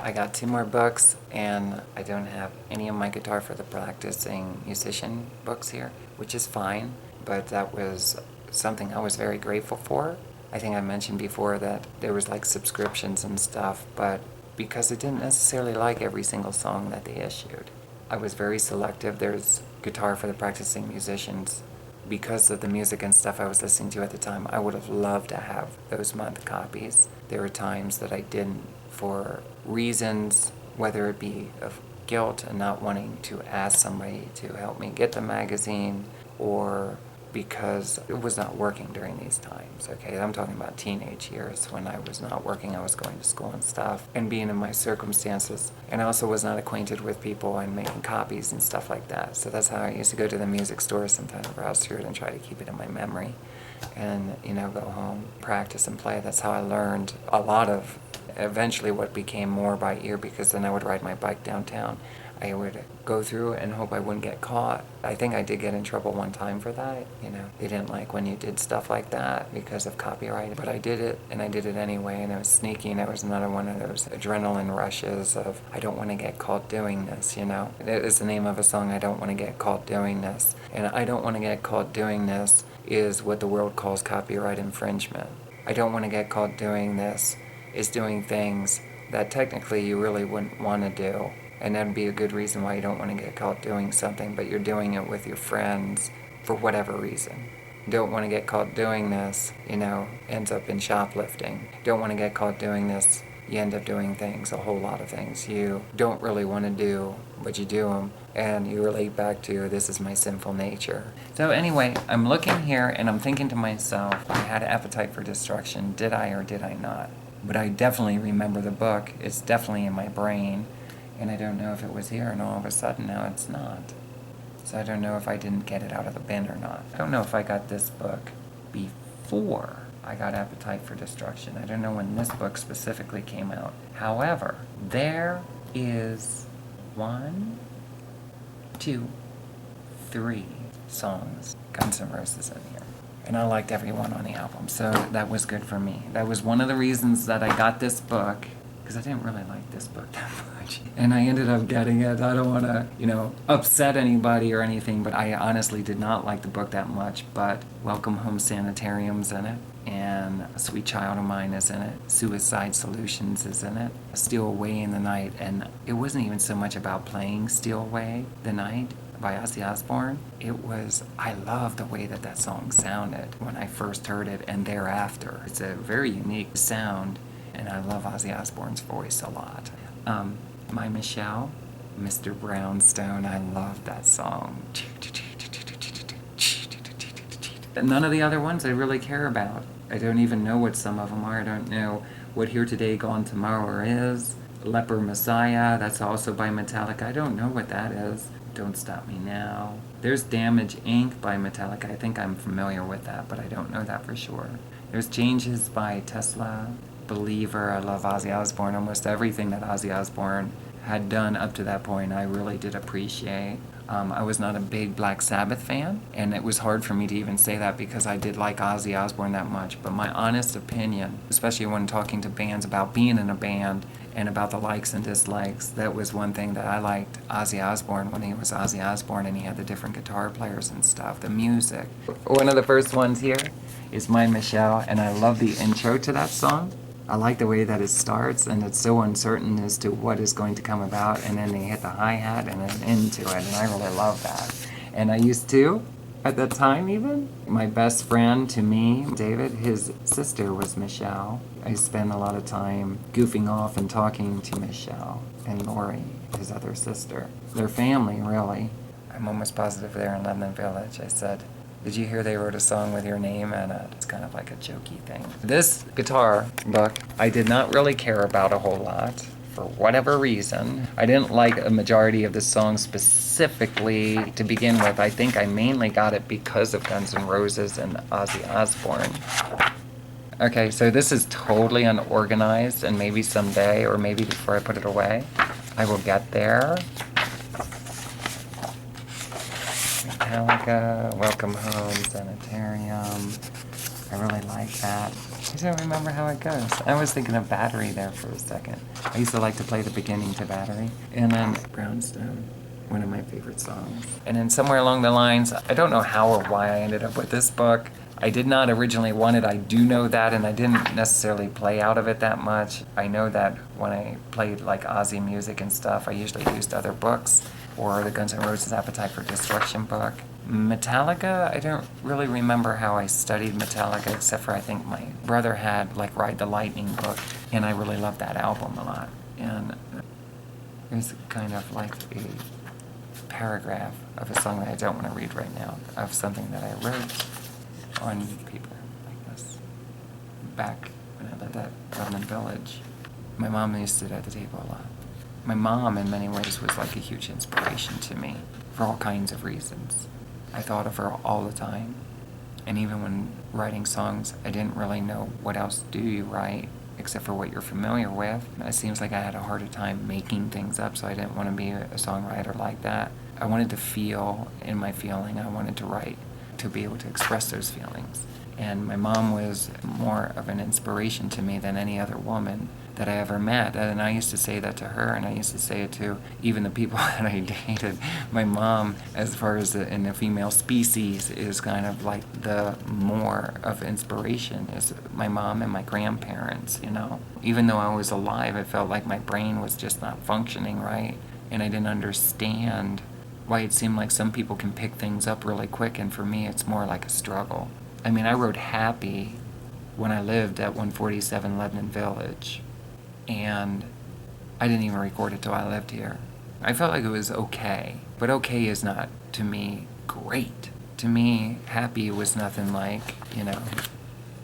I got 2 more books, and I don't have any of my guitar for the practicing musician books here, which is fine, but that was something I was very grateful for. I think I mentioned before that there was like subscriptions and stuff, but because I didn't necessarily like every single song that they issued, I was very selective. There's guitar for the practicing musicians. Because of the music and stuff I was listening to at the time, I would have loved to have those month copies. There were times that I didn't for reasons, whether it be of guilt and not wanting to ask somebody to help me get the magazine, or because it was not working during these times. Okay, I'm talking about teenage years when I was not working, I was going to school and stuff, and being in my circumstances. And I also was not acquainted with people and making copies and stuff like that. So that's how I used to go to the music store sometimes, browse through it and try to keep it in my memory. And, go home, practice and play. That's how I learned a lot of eventually what became more by ear, because then I would ride my bike downtown. I would go through and hope I wouldn't get caught. I think I did get in trouble one time for that. They didn't like when you did stuff like that because of copyright. But I did it, and I did it anyway, and it was sneaky, and it was another one of those adrenaline rushes of, I don't want to get caught doing this, It is the name of a song, I don't want to get caught doing this. And I don't want to get caught doing this is what the world calls copyright infringement. I don't want to get caught doing this is doing things that technically you really wouldn't want to do. And that'd be a good reason why you don't want to get caught doing something, but you're doing it with your friends for whatever reason. Don't want to get caught doing this, ends up in shoplifting. Don't want to get caught doing this, you end up doing things, a whole lot of things you don't really want to do, but you do them, and you relate back to, this is my sinful nature. So anyway, I'm looking here and I'm thinking to myself, I had an appetite for destruction, did I or did I not? But I definitely remember the book, it's definitely in my brain. And I don't know if it was here, and all of a sudden now it's not. So I don't know if I didn't get it out of the bin or not. I don't know if I got this book before I got Appetite for Destruction. I don't know when this book specifically came out. However, there is 1, 2, 3 songs, Guns N' Roses in here. And I liked every one on the album, so that was good for me. That was one of the reasons that I got this book, because I didn't really like this book that much. And I ended up getting it. I don't want to, upset anybody or anything, but I honestly did not like the book that much. But Welcome Home Sanitarium's in it, and A Sweet Child of Mine is in it. Suicide Solutions is in it. Steal Away in the Night, and it wasn't even so much about playing Steal Away the Night by Ozzy Osbourne. I love the way that song sounded when I first heard it and thereafter. It's a very unique sound. And I love Ozzy Osbourne's voice a lot. My Michelle, Mr. Brownstone, I love that song. None of the other ones I really care about. I don't even know what some of them are. I don't know what Here Today, Gone Tomorrow is. Leper Messiah, that's also by Metallica. I don't know what that is. Don't Stop Me Now. There's Damage Inc. by Metallica. I think I'm familiar with that, but I don't know that for sure. There's Changes by Tesla. Believer, I love Ozzy Osbourne. Almost everything that Ozzy Osbourne had done up to that point, I really did appreciate. I was not a big Black Sabbath fan, and it was hard for me to even say that because I did like Ozzy Osbourne that much. But my honest opinion, especially when talking to bands about being in a band and about the likes and dislikes, that was one thing that I liked Ozzy Osbourne when he was Ozzy Osbourne and he had the different guitar players and stuff, the music. One of the first ones here is My Michelle, and I love the intro to that song. I like the way that it starts, and it's so uncertain as to what is going to come about, and then they hit the hi-hat and then into it, and I really love that. And I used to, at that time even, my best friend to me, David, his sister was Michelle. I spent a lot of time goofing off and talking to Michelle and Lori, his other sister. Their family, really. I'm almost positive they're in London Village. I said, did you hear they wrote a song with your name in it? It's kind of like a jokey thing. This guitar book, I did not really care about a whole lot for whatever reason. I didn't like a majority of the songs specifically to begin with. I think I mainly got it because of Guns N' Roses and Ozzy Osbourne. Okay, so this is totally unorganized, and maybe someday, or maybe before I put it away, I will get there. Metallica, Welcome Home, Sanitarium. I really like that. I don't remember how it goes. I was thinking of Battery there for a second. I used to like to play the beginning to Battery. And then Brownstone, one of my favorite songs. And then somewhere along the lines, I don't know how or why I ended up with this book. I did not originally want it, I do know that, and I didn't necessarily play out of it that much. I know that when I played like Ozzy music and stuff, I usually used other books, or the Guns N' Roses Appetite for Destruction book. Metallica, I don't really remember how I studied Metallica, except for I think my brother had like Ride the Lightning book, and I really loved that album a lot. And there's kind of like a paragraph of a song that I don't want to read right now, of something that I wrote on paper like this back when I lived at Lebanon Village. My mom used to sit at the table a lot. My mom, in many ways, was like a huge inspiration to me for all kinds of reasons. I thought of her all the time. And even when writing songs, I didn't really know what else do you write except for what you're familiar with. It seems like I had a harder time making things up, so I didn't want to be a songwriter like that. I wanted to feel in my feeling. I wanted to write to be able to express those feelings. And my mom was more of an inspiration to me than any other woman that I ever met. And I used to say that to her, and I used to say it to even the people that I dated. My mom, as far as in the female species, is kind of like the more of inspiration, is my mom and my grandparents, you know. Even though I was alive, it felt like my brain was just not functioning right, and I didn't understand why it seemed like some people can pick things up really quick, and for me it's more like a struggle. I mean, I wrote Happy when I lived at 147 Lebanon Village, and I didn't even record it till I lived here. I felt like it was okay, but okay is not, to me, great. To me, Happy was nothing like, you know,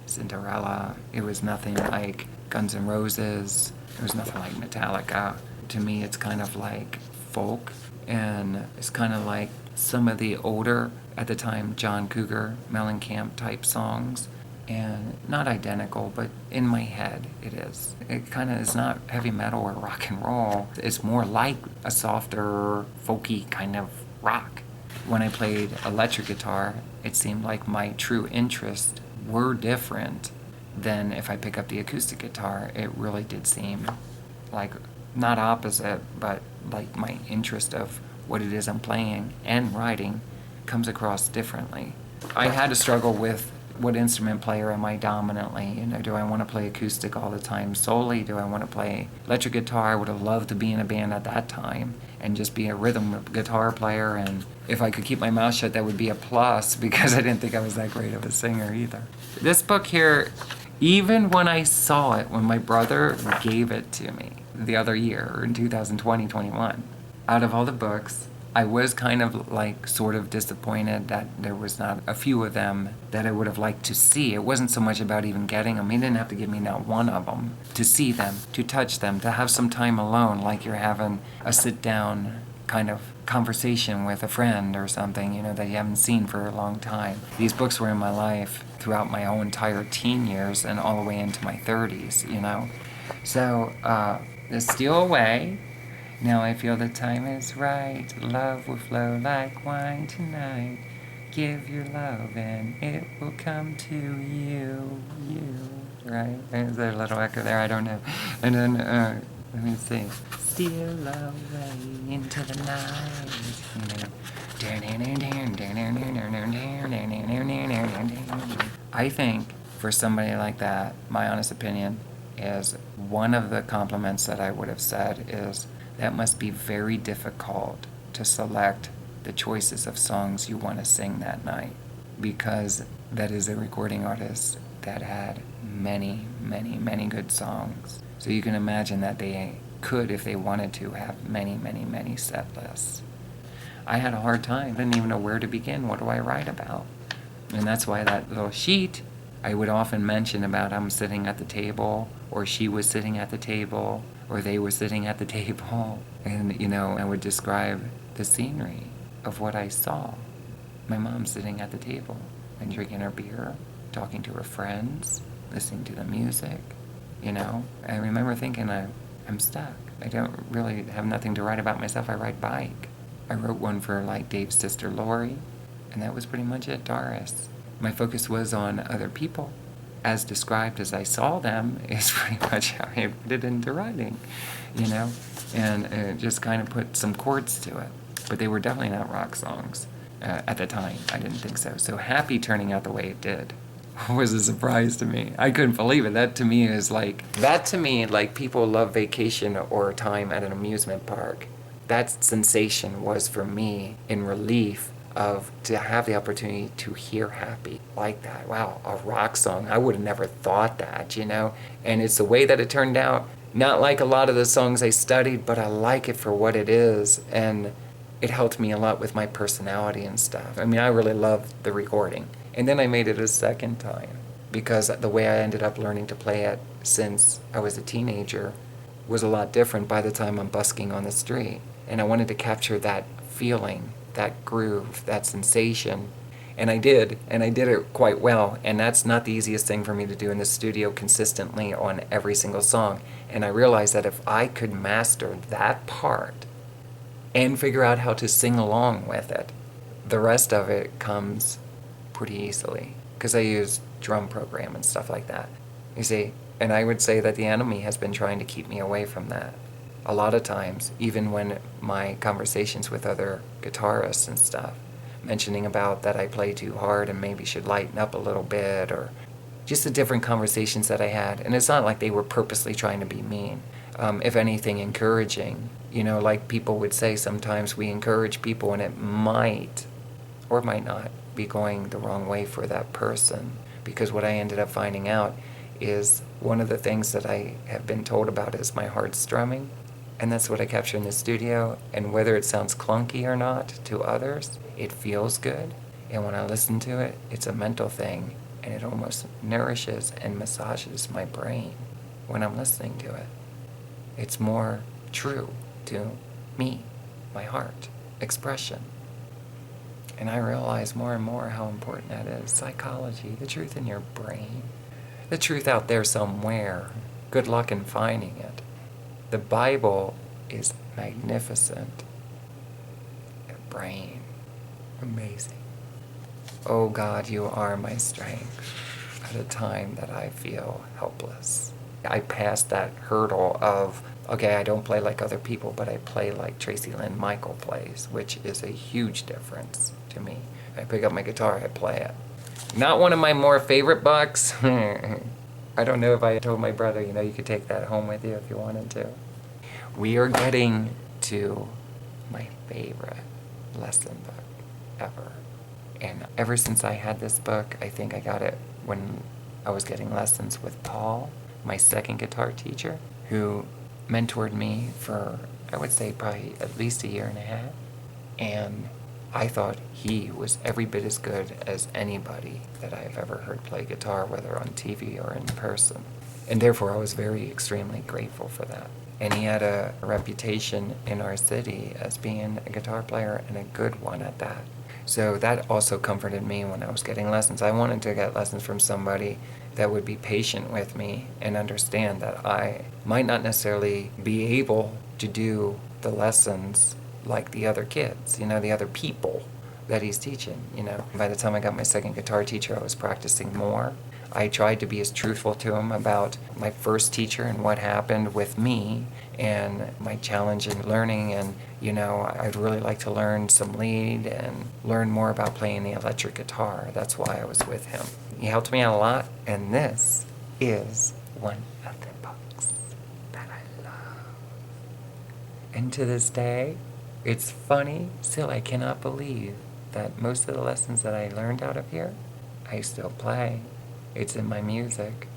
Cinderella. It was nothing like Guns N' Roses. It was nothing like Metallica. To me, it's kind of like folk, and it's kind of like some of the older, at the time, John Cougar, Mellencamp type songs. And not identical, but in my head it is. It kind of is not heavy metal or rock and roll. It's more like a softer, folky kind of rock. When I played electric guitar, it seemed like my true interests were different than if I pick up the acoustic guitar. It really did seem like not opposite, but like my interest of what it is I'm playing and writing comes across differently. I had to struggle with what instrument player am I dominantly? You know, do I want to play acoustic all the time solely? Do I want to play electric guitar? I would have loved to be in a band at that time and just be a rhythm guitar player. And if I could keep my mouth shut, that would be a plus, because I didn't think I was that great of a singer either. This book here, even when I saw it, when my brother gave it to me the other year in 2020-21, out of all the books, I was kind of like sort of disappointed that there was not a few of them that I would have liked to see. It wasn't so much about even getting them. He didn't have to give me not one of them. To see them, to touch them, to have some time alone, like you're having a sit-down kind of conversation with a friend or something, you know, that you haven't seen for a long time. These books were in my life throughout my whole entire teen years and all the way into my 30s, you know. So, Steal Away. Now I feel the time is right. Love will flow like wine tonight. Give your love and it will come to you. Right? Is there a little echo there? I don't know. And then, let me see. Steal away into the night. I think for somebody like that, my honest opinion is one of the compliments that I would have said is, that must be very difficult to select the choices of songs you want to sing that night, because that is a recording artist that had many, many, many good songs. So you can imagine that they could, if they wanted to, have many, many, many set lists. I had a hard time. I didn't even know where to begin. What do I write about? And that's why that little sheet, I would often mention about I'm sitting at the table, or she was sitting at the table, or they were sitting at the table. And, you know, I would describe the scenery of what I saw. My mom sitting at the table and drinking her beer, talking to her friends, listening to the music, you know. I remember thinking, I'm stuck. I don't really have nothing to write about myself. I ride bike. I wrote one for, like, Dave's sister Lori, and that was pretty much it, Doris. My focus was on other people as described as I saw them is pretty much how I put it into writing, you know, and just kind of put some chords to it. But they were definitely not rock songs at the time. I didn't think so. So Happy turning out the way it did was a surprise to me. I couldn't believe it. That to me, like people love vacation or time at an amusement park. That sensation was for me in relief of to have the opportunity to hear Happy like that. Wow, a rock song. I would have never thought that, you know? And it's the way that it turned out. Not like a lot of the songs I studied, but I like it for what it is. And it helped me a lot with my personality and stuff. I mean, I really loved the recording. And then I made it a second time because the way I ended up learning to play it since I was a teenager was a lot different by the time I'm busking on the street. And I wanted to capture that feeling, that groove, that sensation. And I did it quite well. And that's not the easiest thing for me to do in the studio consistently on every single song. And I realized that if I could master that part and figure out how to sing along with it, the rest of it comes pretty easily. Because I use drum program and stuff like that. You see, and I would say that the enemy has been trying to keep me away from that. A lot of times, even when my conversations with other guitarists and stuff, mentioning about that I play too hard and maybe should lighten up a little bit, or just the different conversations that I had. And it's not like they were purposely trying to be mean. If anything, encouraging. You know, like people would say sometimes we encourage people and it might, or might not, be going the wrong way for that person. Because what I ended up finding out is one of the things that I have been told about is my heart strumming. And that's what I capture in the studio. And whether it sounds clunky or not to others, it feels good. And when I listen to it, it's a mental thing. And it almost nourishes and massages my brain when I'm listening to it. It's more true to me, my heart, expression. And I realize more and more how important that is. Psychology, the truth in your brain, the truth out there somewhere. Good luck in finding it. The Bible is magnificent. The brain, amazing. Oh God, you are my strength at a time that I feel helpless. I passed that hurdle of, okay, I don't play like other people, but I play like Tracilyn Michael plays, which is a huge difference to me. I pick up my guitar, I play it. Not one of my more favorite books. I don't know if I told my brother, you know, you could take that home with you if you wanted to. We are getting to my favorite lesson book ever. And ever since I had this book, I think I got it when I was getting lessons with Paul, my second guitar teacher, who mentored me for, I would say, probably at least 1.5 years. And I thought he was every bit as good as anybody that I've ever heard play guitar, whether on TV or in person. And therefore, I was very extremely grateful for that. And he had a reputation in our city as being a guitar player and a good one at that. So that also comforted me when I was getting lessons. I wanted to get lessons from somebody that would be patient with me and understand that I might not necessarily be able to do the lessons like the other kids, you know, the other people that he's teaching, you know. By the time I got my second guitar teacher, I was practicing more. I tried to be as truthful to him about my first teacher and what happened with me and my challenge in learning. And, you know, I'd really like to learn some lead and learn more about playing the electric guitar. That's why I was with him. He helped me out a lot, and this is one of the books that I love. And to this day, it's funny, still I cannot believe that most of the lessons that I learned out of here, I still play. It's in my music,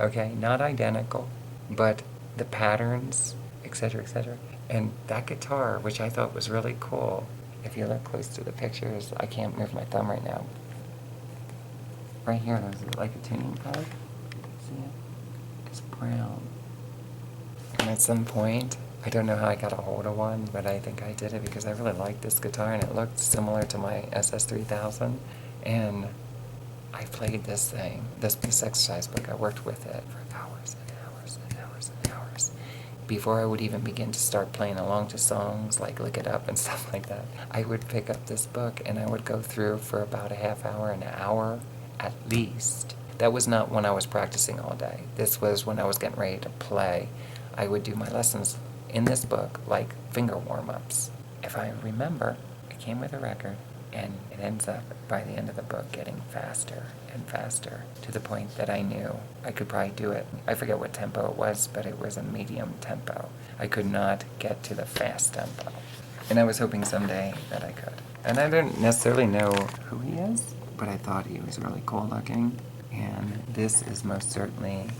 okay? Not identical, but the patterns, etc., etc. And that guitar, which I thought was really cool, if you look close to the pictures, I can't move my thumb right now. Right here, there's like a tuning peg. See it? It's brown. And at some point, I don't know how I got a hold of one, but I think I did it because I really liked this guitar and it looked similar to my SS3000. And I played this thing, this exercise book. I worked with it for hours and hours and hours and hours before I would even begin to start playing along to songs like Lick It Up and stuff like that. I would pick up this book and I would go through for about a half hour, an hour at least, that was not when I was practicing all day. This was when I was getting ready to play. I would do my lessons in this book like finger warm-ups. If I remember, it came with a record, and it ends up, by the end of the book, getting faster and faster to the point that I knew I could probably do it. I forget what tempo it was, but it was a medium tempo. I could not get to the fast tempo. And I was hoping someday that I could. And I didn't necessarily know who he is, but I thought he was really cool looking. And this is most certainly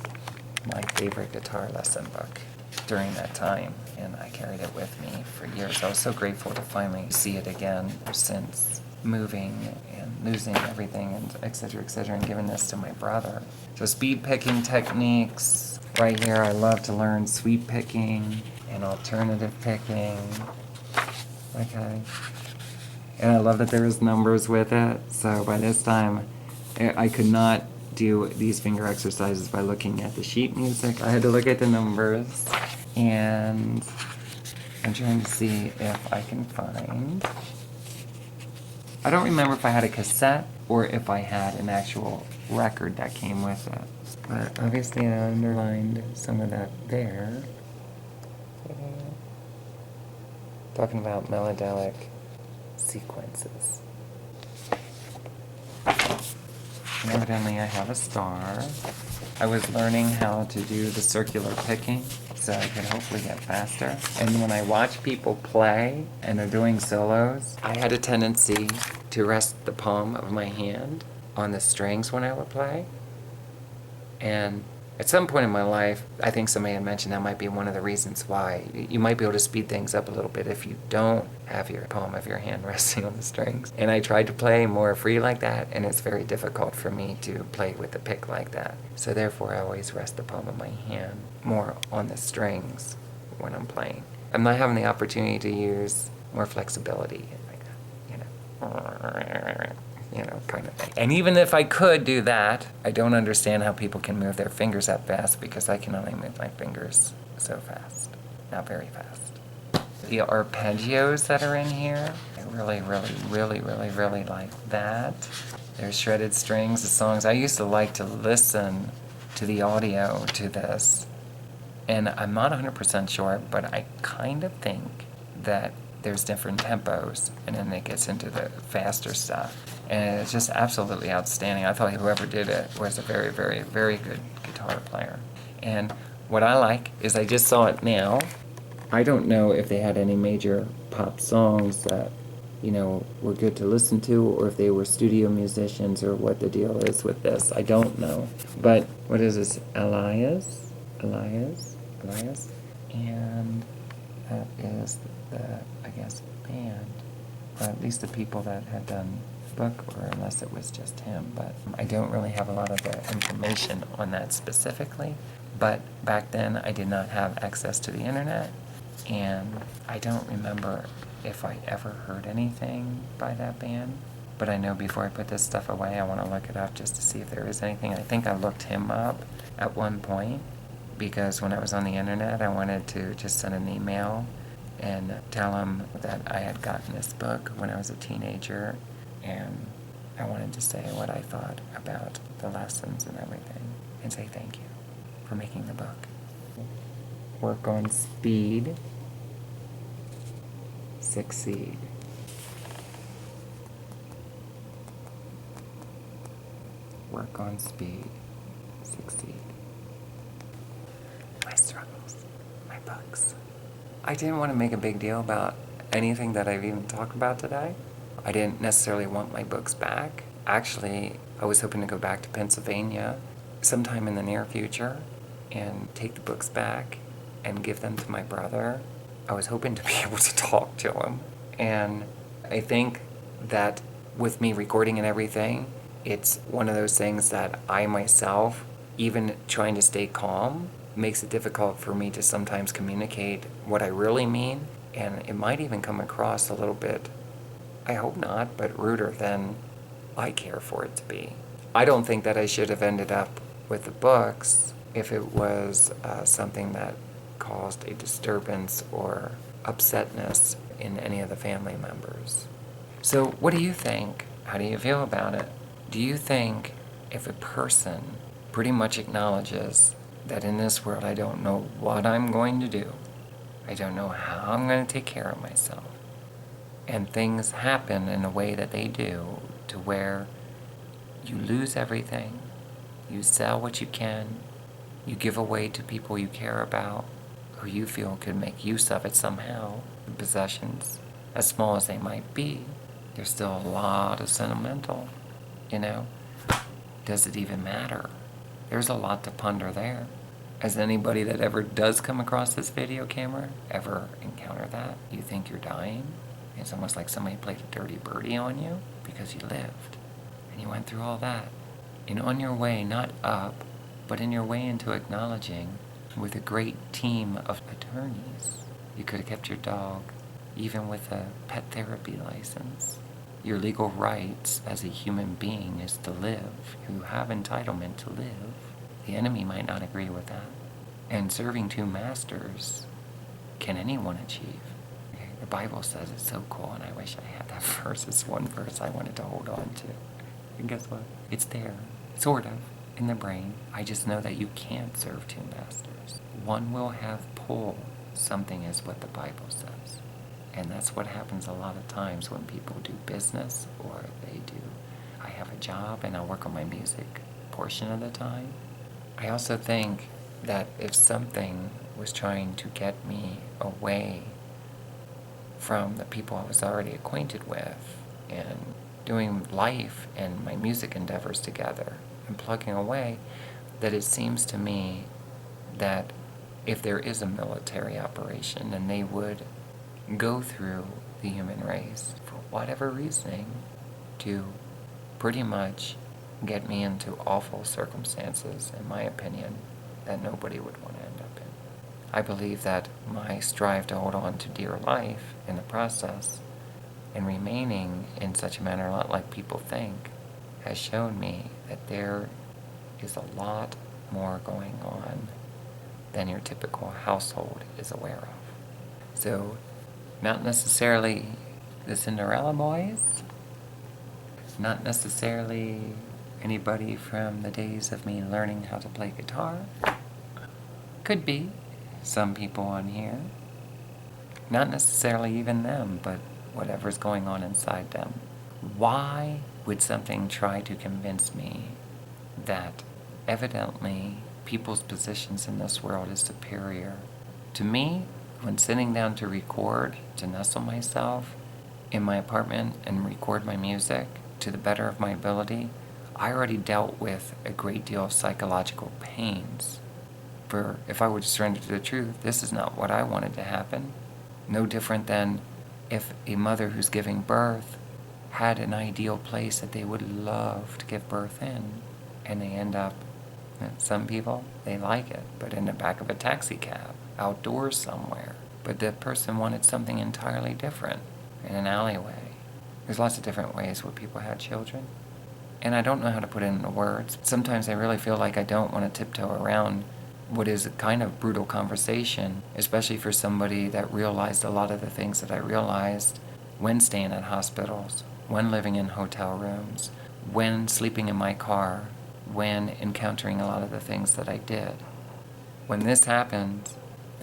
my favorite guitar lesson book during that time, and I carried it with me for years. I was so grateful to finally see it again since moving and losing everything, and et cetera, and giving this to my brother. So speed picking techniques. Right here, I love to learn sweep picking and alternative picking. Okay. And I love that there's numbers with it. So by this time, I could not do these finger exercises by looking at the sheet music. I had to look at the numbers, and I'm trying to see if I can find... I don't remember if I had a cassette or if I had an actual record that came with it. But obviously I underlined some of that there. Talking about melodic sequences. And evidently I have a star. I was learning how to do the circular picking so I could hopefully get faster. And when I watch people play and they're doing solos, I had a tendency to rest the palm of my hand on the strings when I would play. And at some point in my life, I think somebody had mentioned that might be one of the reasons why you might be able to speed things up a little bit if you don't have your palm of your hand resting on the strings. And I tried to play more free like that, and it's very difficult for me to play with the pick like that. So therefore, I always rest the palm of my hand more on the strings when I'm playing. I'm not having the opportunity to use more flexibility, like, kind of thing. And even if I could do that, I don't understand how people can move their fingers that fast, because I can only move my fingers so fast. Not very fast. The arpeggios that are in here, I really like that. There's shredded strings, the songs. I used to like to listen to the audio to this, and I'm not 100% sure, but I kind of think that there's different tempos, and then it gets into the faster stuff. And it's just absolutely outstanding. I thought whoever did it was a very good guitar player. And what I like is I just saw it now. I don't know if they had any major pop songs that, were good to listen to, or if they were studio musicians, or what the deal is with this. I don't know. But what is this? Elias? And that is the, I guess, band. Or at least the people that had done book, or unless it was just him, but I don't really have a lot of the information on that specifically. But back then I did not have access to the internet, and I don't remember if I ever heard anything by that band. But I know before I put this stuff away, I want to look it up just to see if there is anything. I think I looked him up at one point, because when I was on the internet, I wanted to just send an email and tell him that I had gotten this book when I was a teenager, and I wanted to say what I thought about the lessons and everything, and say thank you for making the book. Work on speed, succeed. Work on speed, succeed. My struggles, my books. I didn't want to make a big deal about anything that I've even talked about today. I didn't necessarily want my books back. Actually, I was hoping to go back to Pennsylvania sometime in the near future and take the books back and give them to my brother. I was hoping to be able to talk to him. And I think that with me recording and everything, it's one of those things that I myself, even trying to stay calm, makes it difficult for me to sometimes communicate what I really mean. And it might even come across a little bit, I hope not, but ruder than I care for it to be. I don't think that I should have ended up with the books if it was something that caused a disturbance or upsetness in any of the family members. So what do you think? How do you feel about it? Do you think if a person pretty much acknowledges that in this world I don't know what I'm going to do, I don't know how I'm going to take care of myself, and things happen in a way that they do to where you lose everything, you sell what you can, you give away to people you care about, who you feel could make use of it somehow, the possessions, as small as they might be, there's still a lot of sentimental, you know? Does it even matter? There's a lot to ponder there. Has anybody that ever does come across this video camera ever encounter that? You think you're dying? It's almost like somebody played a dirty birdie on you because you lived. And you went through all that. And on your way, not up, but in your way into acknowledging, with a great team of attorneys, you could have kept your dog, even with a pet therapy license. Your legal rights as a human being is to live. You have entitlement to live. The enemy might not agree with that. And serving two masters, can anyone achieve? Okay, the Bible says it's so cool, and I wish I had that verse. It's one verse I wanted to hold on to. And guess what? It's there, sort of, in the brain. I just know that you can't serve two masters. One will have pull. Something is what the Bible says. And that's what happens a lot of times when people do business, or I have a job and I work on my music portion of the time. I also think that if something was trying to get me away from the people I was already acquainted with and doing life and my music endeavors together and plugging away, that it seems to me that if there is a military operation, then they would go through the human race for whatever reasoning to pretty much get me into awful circumstances, in my opinion, that nobody would want to end up in. I believe that my strive to hold on to dear life in the process and remaining in such a manner, not like people think, has shown me that there is a lot more going on than your typical household is aware of. So, not necessarily the Cinderella boys, not necessarily anybody from the days of me learning how to play guitar. Could be some people on here. Not necessarily even them, but whatever's going on inside them. Why would something try to convince me that evidently people's positions in this world is superior? To me, when sitting down to record, to nestle myself in my apartment and record my music to the better of my ability, I already dealt with a great deal of psychological pains. For if I were to surrender to the truth, this is not what I wanted to happen. No different than if a mother who's giving birth had an ideal place that they would love to give birth in, and they end up, some people, they like it, but in the back of a taxi cab, outdoors somewhere. But the person wanted something entirely different, in an alleyway. There's lots of different ways where people had children. And I don't know how to put it into words. Sometimes I really feel like I don't want to tiptoe around what is a kind of brutal conversation, especially for somebody that realized a lot of the things that I realized when staying at hospitals, when living in hotel rooms, when sleeping in my car, when encountering a lot of the things that I did. When this happened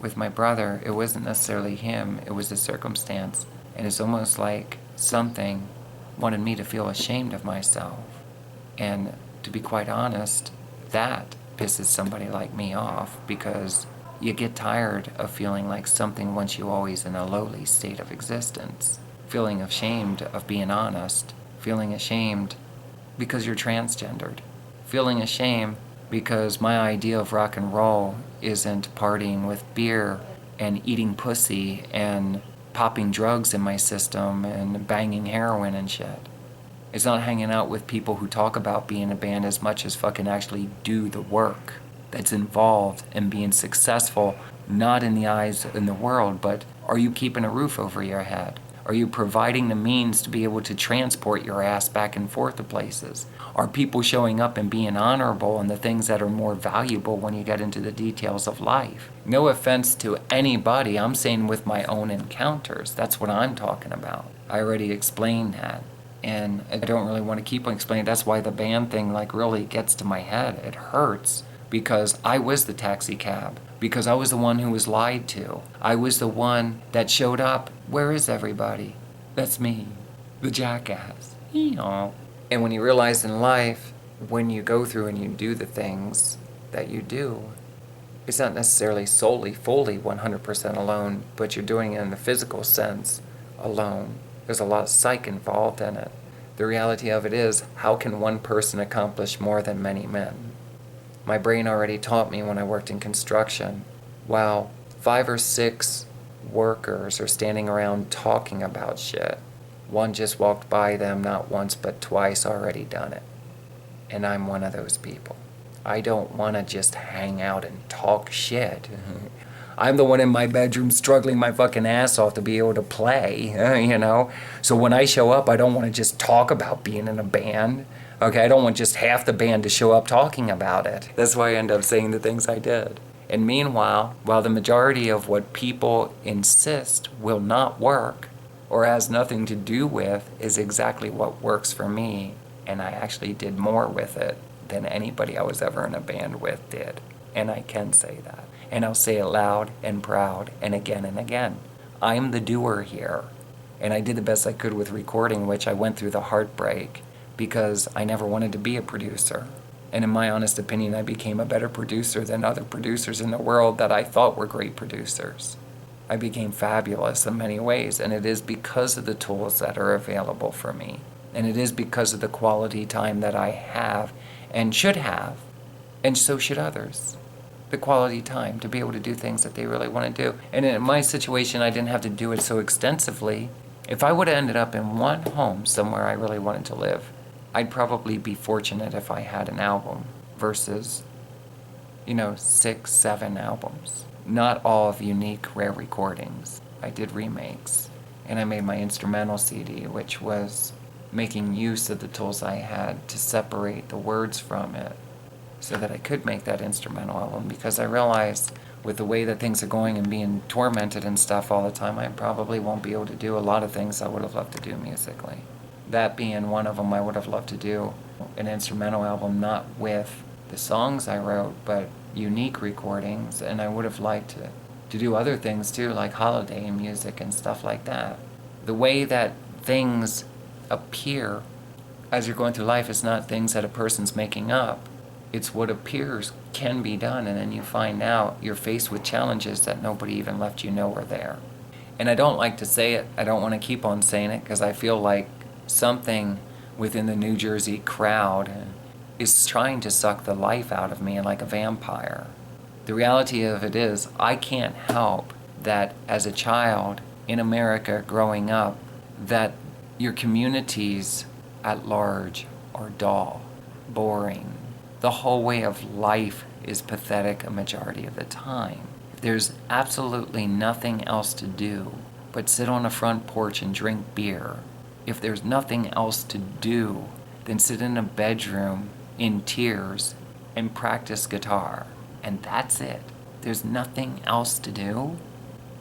with my brother, it wasn't necessarily him, it was a circumstance. And it's almost like something wanted me to feel ashamed of myself. And to be quite honest, that pisses somebody like me off, because you get tired of feeling like something wants you always in a lowly state of existence. Feeling ashamed of being honest. Feeling ashamed because you're transgendered. Feeling ashamed because my idea of rock and roll isn't partying with beer and eating pussy and popping drugs in my system and banging heroin and shit. It's not hanging out with people who talk about being a band as much as fucking actually do the work that's involved in being successful, not in the eyes in the world, but are you keeping a roof over your head? Are you providing the means to be able to transport your ass back and forth to places? Are people showing up and being honorable in the things that are more valuable when you get into the details of life? No offense to anybody, I'm saying with my own encounters, that's what I'm talking about. I already explained that. And I don't really want to keep on explaining. That's why the band thing like really gets to my head. It hurts because I was the taxi cab, because I was the one who was lied to. I was the one that showed up. Where is everybody? That's me, the jackass. Eeyaw. And when you realize in life, when you go through and you do the things that you do, it's not necessarily solely, fully 100% alone, but you're doing it in the physical sense alone. There's a lot of psych involved in it. The reality of it is, how can one person accomplish more than many men? My brain already taught me when I worked in construction, while 5 or 6 workers are standing around talking about shit, one just walked by them not once but twice, already done it. And I'm one of those people. I don't want to just hang out and talk shit. I'm the one in my bedroom struggling my fucking ass off to be able to play, you know? So when I show up, I don't want to just talk about being in a band. Okay, I don't want just half the band to show up talking about it. That's why I end up saying the things I did. And meanwhile, while the majority of what people insist will not work or has nothing to do with is exactly what works for me, and I actually did more with it than anybody I was ever in a band with did. And I can say that. And I'll say it loud and proud and again. I'm the doer here. And I did the best I could with recording, which I went through the heartbreak because I never wanted to be a producer. And in my honest opinion, I became a better producer than other producers in the world that I thought were great producers. I became fabulous in many ways, and it is because of the tools that are available for me. And it is because of the quality time that I have and should have, and so should others. The quality time to be able to do things that they really want to do. And in my situation, I didn't have to do it so extensively. If I would have ended up in one home somewhere I really wanted to live, I'd probably be fortunate if I had an album versus, 6, 7 albums. Not all of unique, rare recordings. I did remakes. And I made my instrumental CD, which was making use of the tools I had to separate the words from it so that I could make that instrumental album, because I realized with the way that things are going and being tormented and stuff all the time, I probably won't be able to do a lot of things I would have loved to do musically. That being one of them, I would have loved to do an instrumental album, not with the songs I wrote, but unique recordings, and I would have liked to do other things too, like holiday music and stuff like that. The way that things appear as you're going through life is not things that a person's making up. It's what appears can be done, and then you find out you're faced with challenges that nobody even left you know were there. And I don't like to say it, I don't want to keep on saying it, because I feel like something within the New Jersey crowd is trying to suck the life out of me like a vampire. The reality of it is, I can't help that as a child in America growing up, that your communities at large are dull, boring. The whole way of life is pathetic a majority of the time. There's absolutely nothing else to do but sit on a front porch and drink beer. If there's nothing else to do, then sit in a bedroom in tears and practice guitar. And that's it. There's nothing else to do.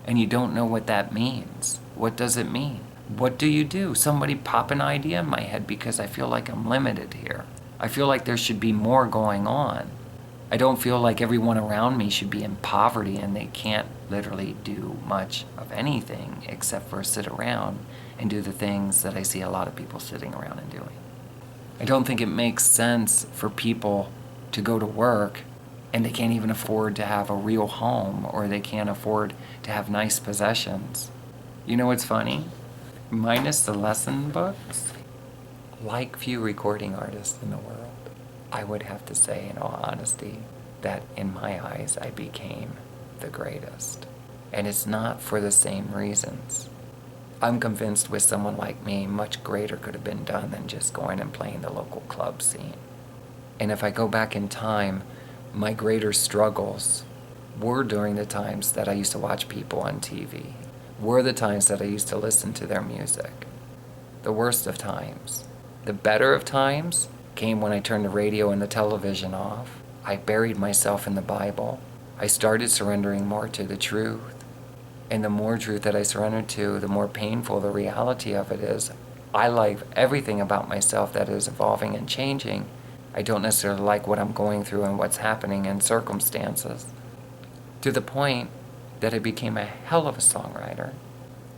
And you don't know what that means. What does it mean? What do you do? Somebody pop an idea in my head, because I feel like I'm limited here. I feel like there should be more going on. I don't feel like everyone around me should be in poverty and they can't literally do much of anything except for sit around and do the things that I see a lot of people sitting around and doing. I don't think it makes sense for people to go to work and they can't even afford to have a real home, or they can't afford to have nice possessions. You know what's funny? Minus the lesson books, like few recording artists in the world, I would have to say in all honesty that in my eyes I became the greatest. And it's not for the same reasons. I'm convinced with someone like me, much greater could have been done than just going and playing the local club scene. And if I go back in time, my greater struggles were during the times that I used to watch people on TV, were the times that I used to listen to their music. The worst of times. The better of times came when I turned the radio and the television off. I buried myself in the Bible. I started surrendering more to the truth. And the more truth that I surrendered to, the more painful the reality of it is. I like everything about myself that is evolving and changing. I don't necessarily like what I'm going through and what's happening in circumstances. To the point that I became a hell of a songwriter.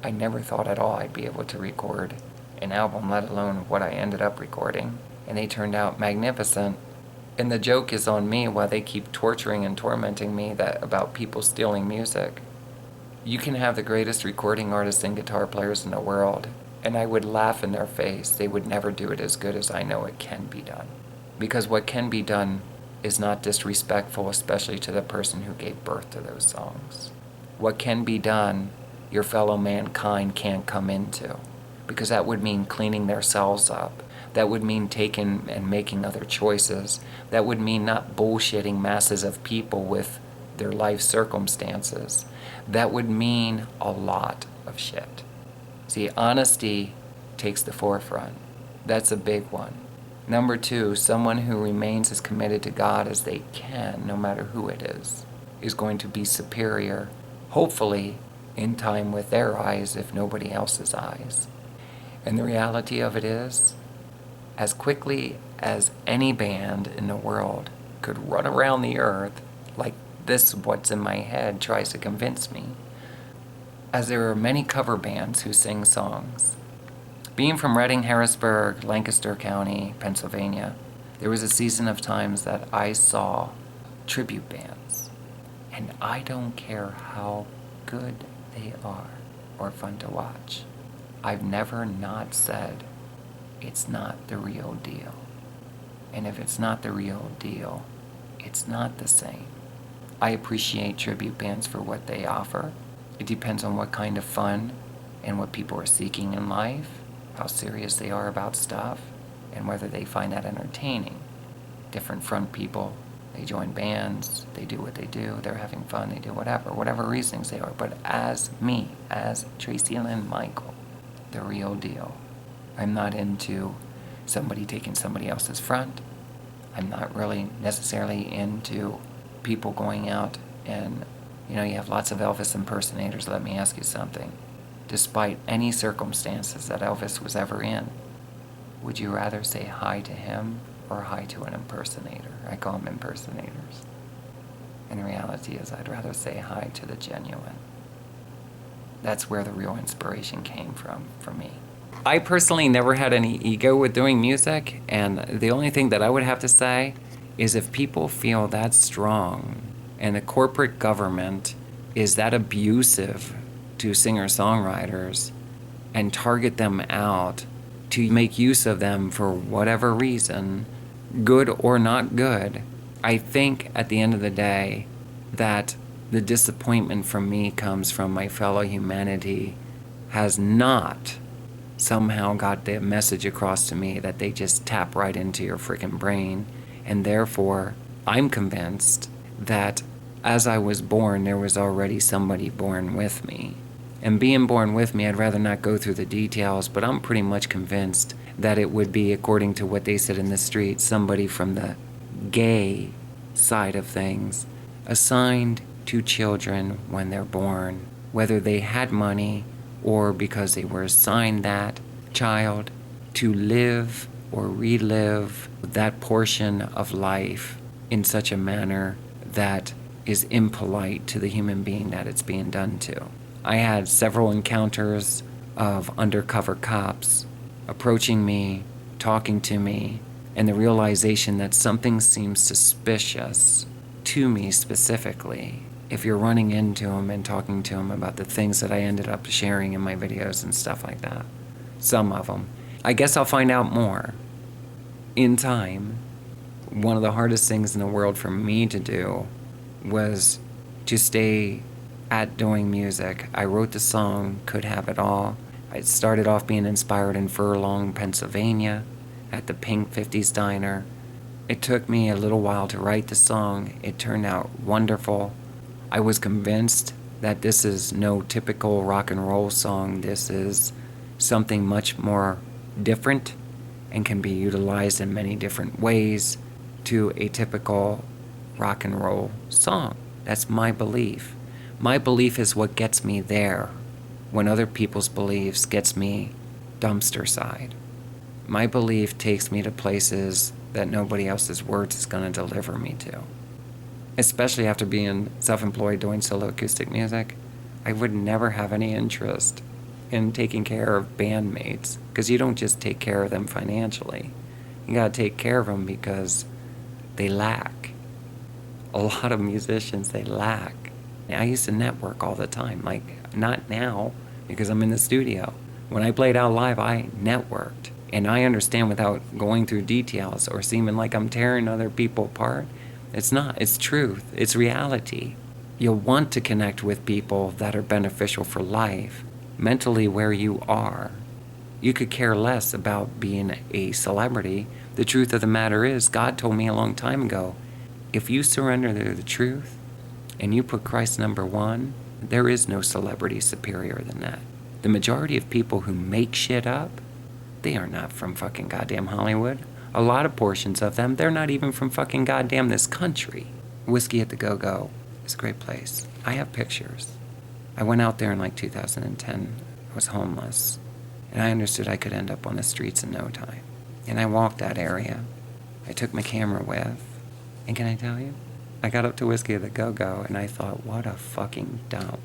I never thought at all I'd be able to record an album, let alone what I ended up recording. And they turned out magnificent. And the joke is on me while they keep torturing and tormenting me about people stealing music. You can have the greatest recording artists and guitar players in the world, and I would laugh in their face. They would never do it as good as I know it can be done. Because what can be done is not disrespectful, especially to the person who gave birth to those songs. What can be done, your fellow mankind can't come into, because that would mean cleaning their selves up. That would mean taking and making other choices. That would mean not bullshitting masses of people with their life circumstances. That would mean a lot of shit. See, honesty takes the forefront. That's a big one. Number 2, someone who remains as committed to God as they can, no matter who it is going to be superior, hopefully, in time with their eyes, if nobody else's eyes. And the reality of it is, as quickly as any band in the world could run around the earth like this what's in my head tries to convince me, as there are many cover bands who sing songs. Being from Reading, Harrisburg, Lancaster County, Pennsylvania, there was a season of times that I saw tribute bands, and I don't care how good they are or fun to watch. I've never not said it's not the real deal. And if it's not the real deal, it's not the same. I appreciate tribute bands for what they offer. It depends on what kind of fun and what people are seeking in life, how serious they are about stuff, and whether they find that entertaining. Different front people, they join bands, they do what they do, they're having fun, they do whatever reasons they are. But as me, as Tracilyn Michael, the real deal, I'm not into somebody taking somebody else's front. I'm not really necessarily into people going out and, you have lots of Elvis impersonators. Let me ask you something. Despite any circumstances that Elvis was ever in, would you rather say hi to him or hi to an impersonator? I call them impersonators. And the reality is I'd rather say hi to the genuine. That's where the real inspiration came from for me. I personally never had any ego with doing music, and the only thing that I would have to say is if people feel that strong and the corporate government is that abusive to singer-songwriters and target them out to make use of them for whatever reason, good or not good, I think at the end of the day that the disappointment from me comes from my fellow humanity has not somehow got the message across to me that they just tap right into your freaking brain. And therefore, I'm convinced that as I was born, there was already somebody born with me. And being born with me, I'd rather not go through the details, but I'm pretty much convinced that it would be, according to what they said in the street, somebody from the gay side of things, assigned to children when they're born, whether they had money or because they were assigned that child to live or relive that portion of life in such a manner that is impolite to the human being that it's being done to. I had several encounters of undercover cops approaching me, talking to me, and the realization that something seems suspicious to me specifically if you're running into them and talking to them about the things that I ended up sharing in my videos and stuff like that. Some of them. I guess I'll find out more in time. One of the hardest things in the world for me to do was to stay at doing music. I wrote the song, Could Have It All. I started off being inspired in Furlong, Pennsylvania, at the Pink 50s Diner. It took me a little while to write the song. It turned out wonderful. I was convinced that this is no typical rock and roll song. This is something much more different and can be utilized in many different ways to a typical rock and roll song. That's my belief. My belief is what gets me there when other people's beliefs gets me dumpster side. My belief takes me to places that nobody else's words is going to deliver me to. Especially after being self-employed doing solo acoustic music, I would never have any interest in taking care of bandmates, because you don't just take care of them financially. You gotta take care of them because they lack. A lot of musicians, they lack. I used to network all the time, like not now because I'm in the studio. When I played out live, I networked. And I understand without going through details or seeming like I'm tearing other people apart. It's not. It's truth. It's reality. You'll want to connect with people that are beneficial for life, mentally where you are. You could care less about being a celebrity. The truth of the matter is, God told me a long time ago, if you surrender to the truth and you put Christ number one, there is no celebrity superior than that. The majority of people who make shit up, they are not from fucking goddamn Hollywood. A lot of portions of them, they're not even from fucking goddamn this country. Whiskey at the Go-Go is a great place. I have pictures. I went out there in like 2010. I was homeless. And I understood I could end up on the streets in no time. And I walked that area. I took my camera with. And can I tell you? I got up to Whiskey at the Go-Go and I thought, what a fucking dump.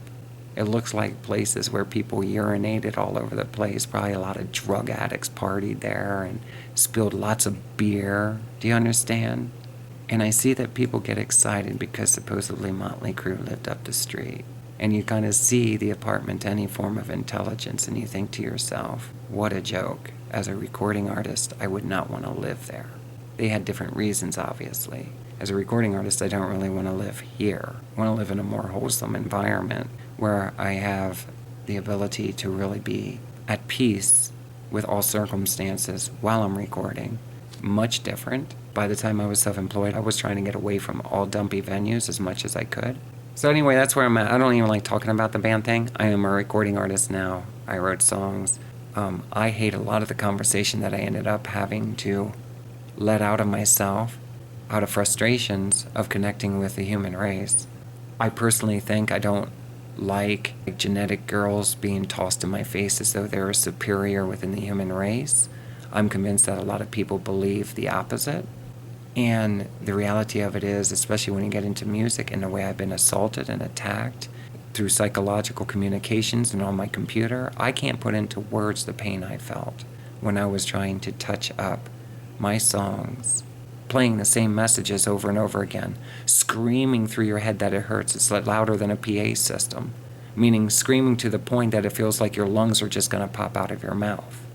It looks like places where people urinated all over the place. Probably a lot of drug addicts partied there and spilled lots of beer. Do you understand? And I see that people get excited because supposedly Motley Crue lived up the street. And you kind of see the apartment, any form of intelligence, and you think to yourself, what a joke. As a recording artist, I would not want to live there. They had different reasons, obviously. As a recording artist, I don't really want to live here. I want to live in a more wholesome environment where I have the ability to really be at peace with all circumstances while I'm recording. Much different. By the time I was self-employed, I was trying to get away from all dumpy venues as much as I could. So anyway, that's where I'm at. I don't even like talking about the band thing. I am a recording artist now. I wrote songs. I hate a lot of the conversation that I ended up having to let out of myself, out of frustrations of connecting with the human race. I personally think I don't like genetic girls being tossed in my face as though they're superior within the human race. I'm convinced that a lot of people believe the opposite. And the reality of it is, especially when you get into music and the way I've been assaulted and attacked through psychological communications and on my computer, I can't put into words the pain I felt when I was trying to touch up my songs, playing the same messages over and over again, screaming through your head that it hurts. It's louder than a PA system, meaning screaming to the point that it feels like your lungs are just going to pop out of your mouth.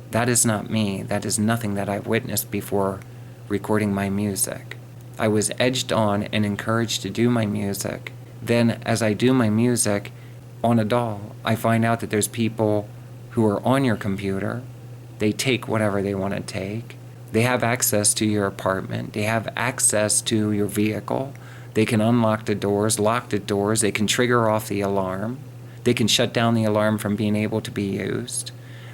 That is not me. That is nothing that I've witnessed before recording my music. I was edged on and encouraged to do my music. Then as I do my music on a doll, I find out that there's people who are on your computer. They take whatever they want to take. They have access to your apartment. They have access to your vehicle. They can unlock the doors, lock the doors. They can trigger off the alarm. They can shut down the alarm from being able to be used.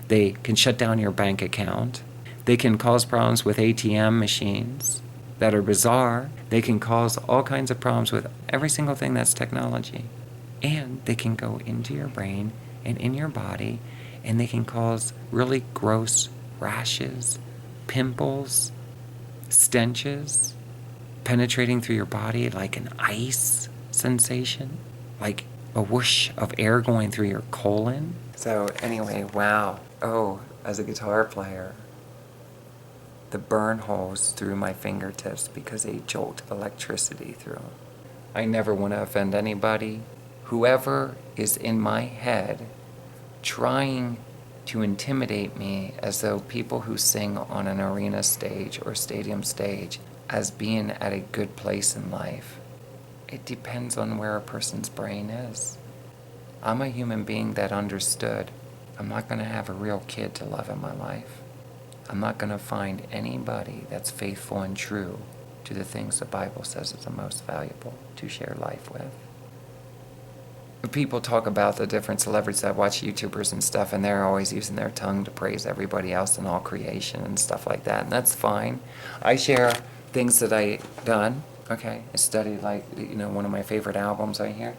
They can shut down your bank account. They can cause problems with ATM machines that are bizarre. They can cause all kinds of problems with every single thing that's technology. And they can go into your brain and in your body, and they can cause really gross rashes, pimples, stenches, penetrating through your body like an ice sensation, like a whoosh of air going through your colon. So anyway, wow. Oh, as a guitar player, the burn holes through my fingertips because they jolt electricity through. I never want to offend anybody. Whoever is in my head trying to intimidate me as though people who sing on an arena stage or stadium stage as being at a good place in life, it depends on where a person's brain is. I'm a human being that understood I'm not going to have a real kid to love in my life. I'm not going to find anybody that's faithful and true to the things the Bible says is the most valuable to share life with. People talk about the different celebrities. I watch YouTubers and stuff, and they're always using their tongue to praise everybody else and all creation and stuff like that, and that's fine. I share things that I done. Okay, I studied one of my favorite albums right here.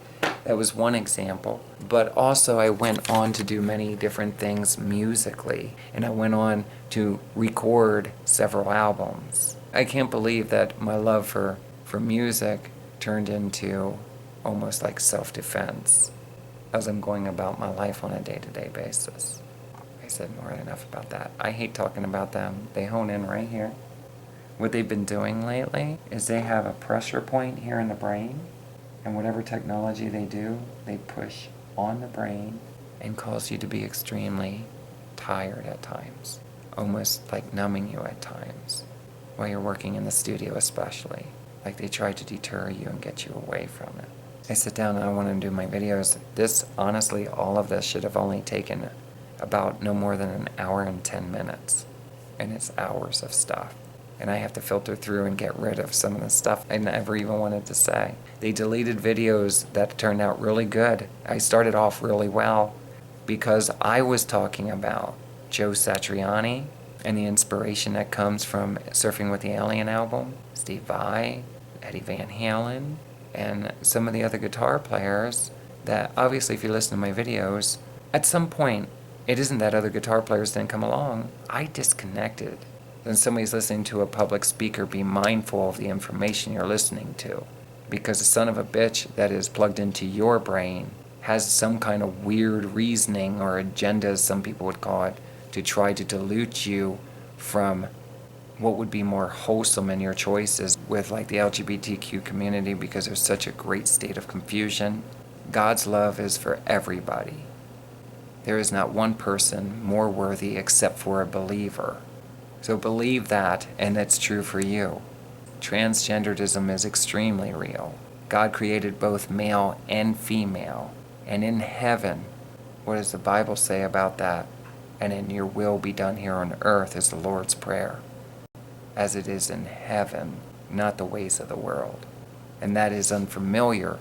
That was one example. But also I went on to do many different things musically, and I went on to record several albums. I can't believe that my love for music turned into almost like self-defense as I'm going about my life on a day-to-day basis. I said more than enough about that. I hate talking about them. They hone in right here. What they've been doing lately is they have a pressure point here in the brain, and whatever technology they do, they push on the brain and cause you to be extremely tired at times, almost like numbing you at times, while you're working in the studio especially. Like they try to deter you and get you away from it. I sit down and I want to do my videos. This, honestly, all of this should have only taken about no more than an hour and 10 minutes. And it's hours of stuff. And I have to filter through and get rid of some of the stuff I never even wanted to say. They deleted videos that turned out really good. I started off really well because I was talking about Joe Satriani and the inspiration that comes from Surfing with the Alien album, Steve Vai, Eddie Van Halen, and some of the other guitar players that, obviously, if you listen to my videos, at some point, it isn't that other guitar players didn't come along. I disconnected. When somebody's listening to a public speaker, be mindful of the information you're listening to. Because the son of a bitch that is plugged into your brain has some kind of weird reasoning or agenda, as some people would call it, to try to dilute you from what would be more wholesome in your choices with like the LGBTQ community, because there's such a great state of confusion. God's love is for everybody. There is not one person more worthy except for a believer. So believe that, and it's true for you. Transgenderism is extremely real. God created both male and female. And in heaven, what does the Bible say about that? And in your will be done here on earth is the Lord's Prayer, as it is in heaven, not the ways of the world. And that is unfamiliar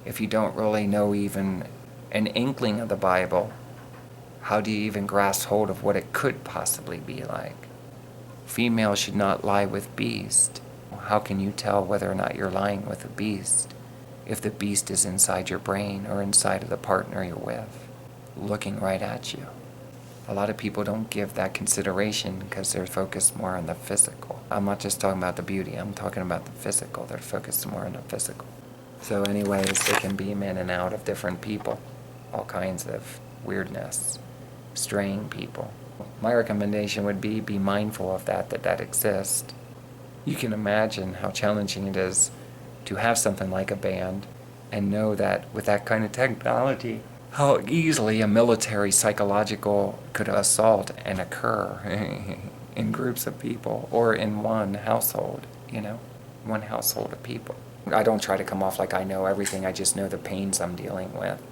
if you don't really know even an inkling of the Bible. How do you even grasp hold of what it could possibly be like? Female should not lie with beast. How can you tell whether or not you're lying with a beast if the beast is inside your brain or inside of the partner you're with, looking right at you? A lot of people don't give that consideration because they're focused more on the physical. I'm not just talking about the beauty, I'm talking about the physical. They're focused more on the physical. So anyways, they can beam in and out of different people, all kinds of weirdness, straying people. My recommendation would be mindful of that exists. You can imagine how challenging it is to have something like a band and know that with that kind of technology, how easily a military psychological could assault and occur in groups of people or in one household, one household of people. I don't try to come off like I know everything, I just know the pains I'm dealing with.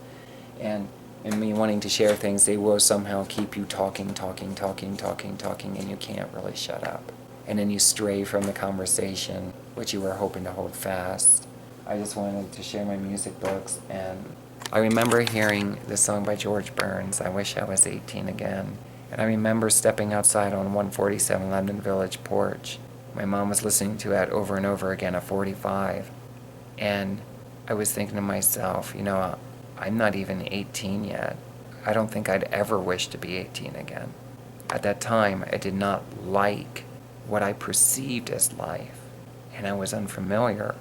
And me wanting to share things, they will somehow keep you talking, and you can't really shut up. And then you stray from the conversation, which you were hoping to hold fast. I just wanted to share my music books, and I remember hearing the song by George Burns, I Wish I Was 18 Again. And I remember stepping outside on 147 London Village porch. My mom was listening to that over and over again at 45. And I was thinking to myself, I'm not even 18 yet. I don't think I'd ever wish to be 18 again. At that time, I did not like what I perceived as life, and I was unfamiliar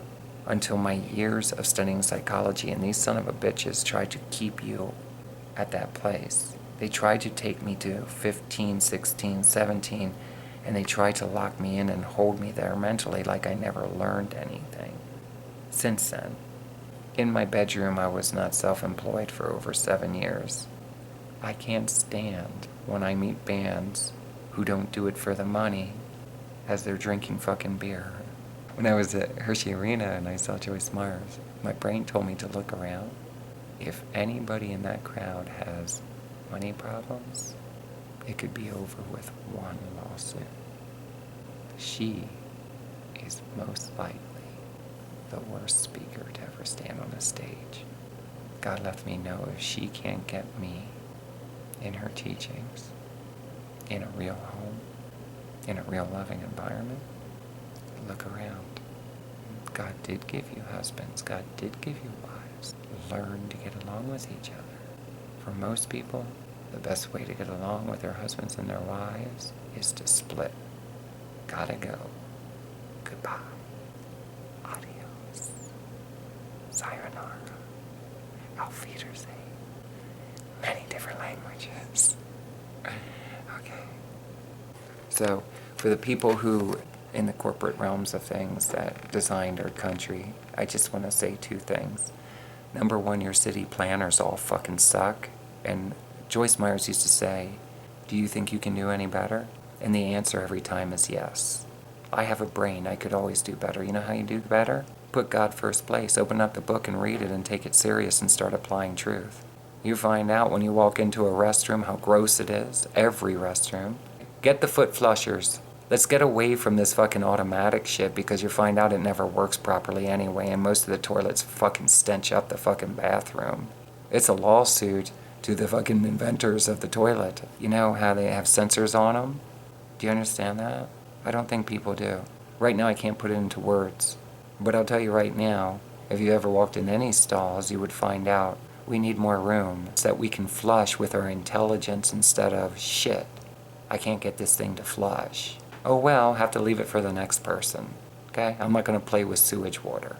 until my years of studying psychology, and these son of a bitches tried to keep you at that place. They tried to take me to 15, 16, 17, and they tried to lock me in and hold me there mentally like I never learned anything. Since then, in my bedroom, I was not self-employed for over 7 years. I can't stand when I meet bands who don't do it for the money as they're drinking fucking beer. When I was at Hershey Arena and I saw Joyce Myers, my brain told me to look around. If anybody in that crowd has money problems, it could be over with one lawsuit. She is most likely the worst speaker to ever stand on a stage. God let me know if she can't get me in her teachings, in a real home, in a real loving environment, look around. God did give you husbands. God did give you wives. learn to get along with each other. For most people, the best way to get along with their husbands and their wives is to split. Gotta go. Goodbye. Adios. Sayonara. Auf Wiedersehen. Many different languages. Okay. So, for the people who, in the corporate realms of things that designed our country, I just want to say two things. Number one, your city planners all fucking suck. And Joyce Myers used to say, do you think you can do any better? And the answer every time is yes. I have a brain. I could always do better. You know how you do better? Put God first place. Open up the book and read it and take it serious and start applying truth. You find out when you walk into a restroom how gross it is. Every restroom. Get the foot flushers. Let's get away from this fucking automatic shit, because you find out it never works properly anyway, and most of the toilets fucking stench up the fucking bathroom. It's a lawsuit to the fucking inventors of the toilet. You know how they have sensors on them? Do you understand that? I don't think people do. Right now I can't put it into words. But I'll tell you right now, if you ever walked in any stalls, you would find out we need more room so that we can flush with our intelligence instead of shit. I can't get this thing to flush. Oh well, have to leave it for the next person. Okay? I'm not going to play with sewage water.